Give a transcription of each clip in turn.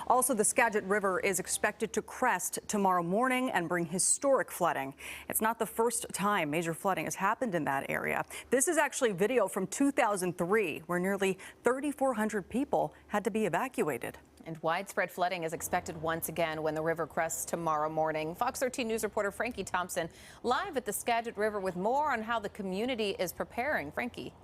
Also, the Skagit River is expected to crest tomorrow morning and bring historic flooding. It's not the first time major flooding has happened in that area. This is actually video from 2003, where nearly 3,400 people had to be evacuated. And widespread flooding is expected once again when the river crests tomorrow morning. Fox 13 News reporter Frankie Thompson live at the Skagit River with more on how the community is preparing. Frankie.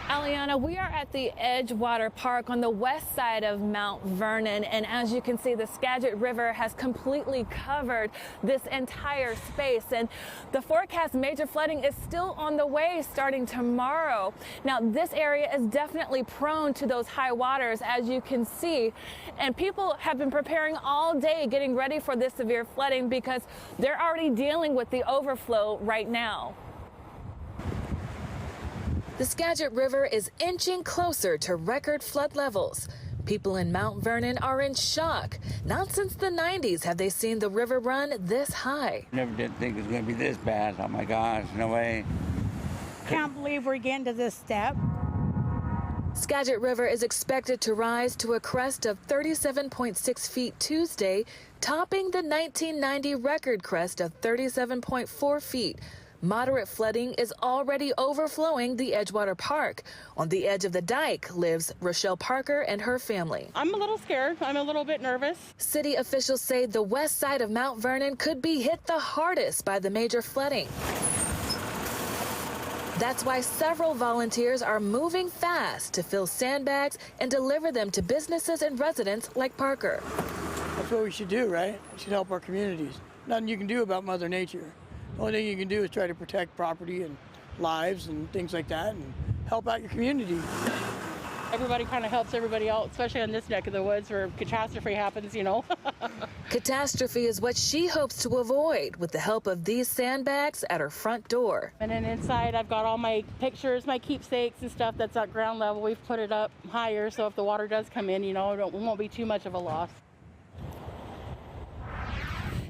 Aliana, we are at the Edgewater Park on the west side of Mount Vernon, and as you can see, the Skagit River has completely covered this entire space, and the forecast major flooding is still on the way starting tomorrow. Now, this area is definitely prone to those high waters, as you can see, and people have been preparing all day getting ready for this severe flooding because they're already dealing with the overflow right now. The Skagit River is inching closer to record flood levels. People in Mount Vernon are in shock. Not since the 90s have they seen the river run this high. Never did think it was going to be this bad. Oh my gosh, no way. Can't believe we're getting to this step. Skagit River is expected to rise to a crest of 37.6 feet Tuesday, topping the 1990 record crest of 37.4 feet. Moderate flooding is already overflowing the Edgewater Park. On the edge of the dike lives Rochelle Parker and her family. I'm a little scared. I'm a little bit nervous. City officials say the west side of Mount Vernon could be hit the hardest by the major flooding. That's why several volunteers are moving fast to fill sandbags and deliver them to businesses and residents like Parker. That's what we should do, right? We should help our communities. Nothing you can do about Mother Nature. The only thing you can do is try to protect property and lives and things like that and help out your community. Everybody kind of helps everybody out, especially in this neck of the woods where catastrophe happens, you know. Catastrophe is what she hopes to avoid with the help of these sandbags at her front door. And then inside I've got all my pictures, my keepsakes and stuff that's at ground level. We've put it up higher so if the water does come in, you know, it won't be too much of a loss.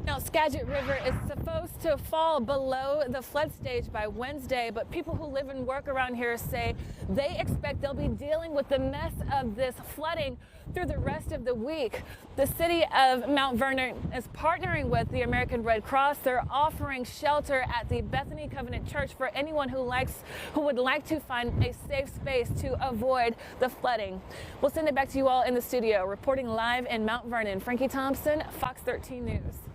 Now, Skagit River is supposed to fall below the flood stage by Wednesday, but people who live and work around here say they expect they'll be dealing with the mess of this flooding through the rest of the week. The city of Mount Vernon is partnering with the American Red Cross. They're offering shelter at the Bethany Covenant Church for anyone who would like to find a safe space to avoid the flooding. We'll send it back to you all in the studio. Reporting live in Mount Vernon, Frankie Thompson, Fox 13 News.